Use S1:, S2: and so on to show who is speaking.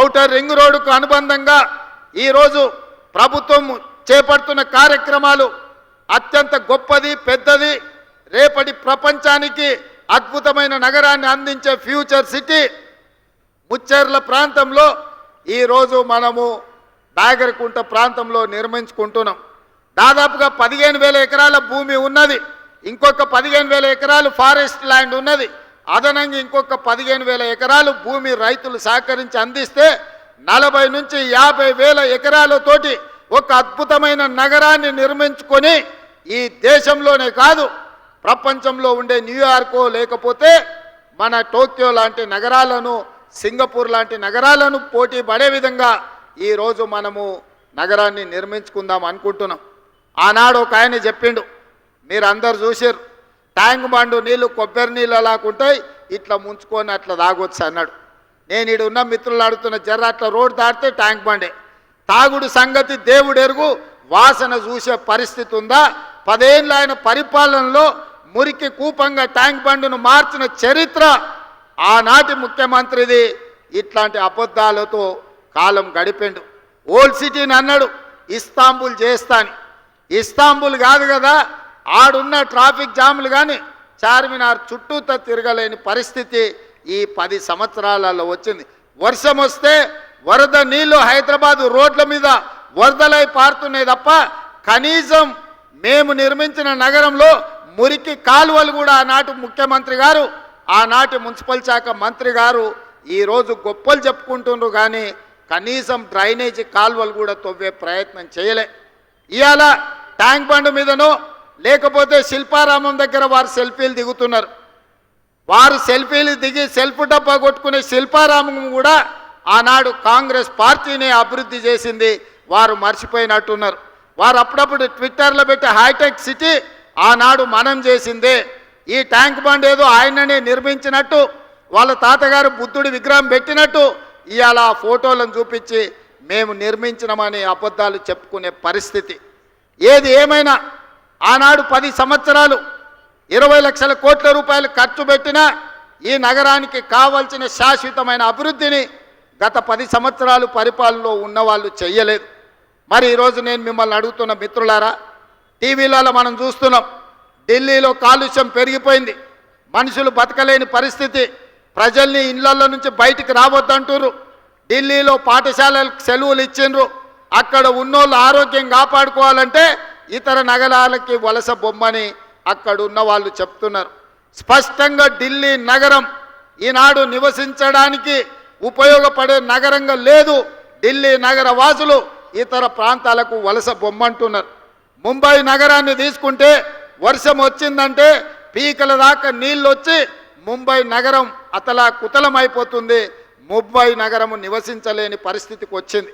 S1: Outer ring రోడ్డుకు అనుబంధంగా ఈరోజు ప్రభుత్వం చేపడుతున్న కార్యక్రమాలు అత్యంత గొప్పది, పెద్దది. రేపటి ప్రపంచానికి అద్భుతమైన నగరాన్ని అందించే ఫ్యూచర్ సిటీ ముచ్చెర్ల ప్రాంతంలో ఈరోజు మనము నాగరికుంట ప్రాంతంలో నిర్మించుకుంటున్నాం. దాదాపుగా 15,000 ఎకరాల భూమి ఉన్నది. ఇంకొక 15,000 ఎకరాలు ఫారెస్ట్ ల్యాండ్ ఉన్నది. అదనంగా ఇంకొక 15,000 ఎకరాలు భూమి రైతులు సహకరించి అందిస్తే 40 నుంచి 50,000 ఎకరాలతోటి ఒక అద్భుతమైన నగరాన్ని నిర్మించుకొని ఈ దేశంలోనే కాదు ప్రపంచంలో ఉండే న్యూయార్కో లేకపోతే మన టోక్యో లాంటి నగరాలను, సింగపూర్ లాంటి నగరాలను పోటీ పడే విధంగా ఈరోజు మనము నగరాన్ని నిర్మించుకుందాం అనుకుంటున్నాం. ఆనాడు ఒక ఆయన చెప్పిండు, మీరు అందరు చూసారు, ట్యాంక్ బండు నీళ్ళు కొబ్బరి నీళ్ళు అలాగుంటాయి, ఇట్లా ముంచుకొని అట్లా తాగొచ్చు అన్నాడు. నేను ఈడు ఉన్న మిత్రులు అడుగుతున్న జర్ర అట్లా రోడ్ దాటితే ట్యాంక్ బండే. తాగుడు సంగతి దేవుడు ఎరుగు, వాసన చూసే పరిస్థితి ఉందా? 10 ఏళ్ళ ఆయన పరిపాలనలో మురికి కూపంగా ట్యాంక్ బండును మార్చిన చరిత్ర ఆనాటి ముఖ్యమంత్రిది. ఇట్లాంటి అబద్ధాలతో కాలం గడిపిండు. ఓల్డ్ సిటీని అన్నాడు ఇస్తాంబుల్ చేస్తాని. ఇస్తాంబుల్ కాదు కదా, ఆడున్న ట్రాఫిక్ జాములు కానీ చార్మినార్ చుట్టూతో తిరగలేని పరిస్థితి ఈ 10 సంవత్సరాలలో వచ్చింది. వర్షం వస్తే వరద నీళ్లు హైదరాబాద్ రోడ్ల మీద వరదలై పారుతున్నాయి తప్ప కనీసం మేము నిర్మించిన నగరంలో మురికి కాలువలు కూడా ఆనాటి ముఖ్యమంత్రి గారు, ఆనాటి మున్సిపల్ శాఖ మంత్రి గారు ఈరోజు గొప్పలు చెప్పుకుంటున్నారు కానీ కనీసం డ్రైనేజీ కాలువలు కూడా తవ్వే ప్రయత్నం చేయలే. ఇవాళ ట్యాంక్ బండ్ మీదనో లేకపోతే శిల్పారామం దగ్గర వారు సెల్ఫీలు దిగుతున్నారు. వారు సెల్ఫీలు దిగి సెల్ఫ్ డబ్బా కొట్టుకునే శిల్పారామం కూడా ఆనాడు కాంగ్రెస్ పార్టీని అభివృద్ధి చేసింది, వారు మర్చిపోయినట్టున్నారు. వారు అప్పుడప్పుడు ట్విట్టర్లో పెట్టి హైటెక్ సిటీ ఆనాడు మనం చేసిందే. ఈ ట్యాంక్ బండ్ ఏదో ఆయననే నిర్మించినట్టు, వాళ్ళ తాతగారు బుద్ధుడి విగ్రహం పెట్టినట్టు ఇవాళ ఆ ఫోటోలను చూపించి మేము నిర్మించినామని అబద్ధాలు చెప్పుకునే పరిస్థితి. ఏది ఏమైనా ఆనాడు 10 సంవత్సరాలు 20 లక్షల కోట్ల రూపాయలు ఖర్చు పెట్టినా ఈ నగరానికి కావాల్సిన శాశ్వతమైన అభివృద్ధిని గత 10 సంవత్సరాలు పరిపాలనలో ఉన్నవాళ్ళు చెయ్యలేదు. మరి ఈరోజు నేను మిమ్మల్ని అడుగుతున్న మిత్రులారా, టీవీలలో మనం చూస్తున్నాం, ఢిల్లీలో కాలుష్యం పెరిగిపోయింది, మనుషులు బతకలేని పరిస్థితి, ప్రజల్ని ఇళ్లలో నుంచి బయటికి రావద్దంటారు. ఢిల్లీలో పాఠశాలలకు సెలవులు ఇచ్చిండ్రు. అక్కడ ఉన్నోళ్ళు ఆరోగ్యం కాపాడుకోవాలంటే ఇతర నగరాలకి వలస బొమ్మని అక్కడ ఉన్న వాళ్ళు చెప్తున్నారు. స్పష్టంగా ఢిల్లీ నగరం ఈనాడు నివసించడానికి ఉపయోగపడే నగరంగా లేదు. ఢిల్లీ నగర వాసులు ఇతర ప్రాంతాలకు వలస బొమ్మంటున్నారు. ముంబై నగరాన్ని తీసుకుంటే వర్షం వచ్చిందంటే పీకల దాకా నీళ్ళు వచ్చి ముంబై నగరం అతలా కుతలమైపోతుంది. ముంబై నగరము నివసించలేని పరిస్థితికి వచ్చింది.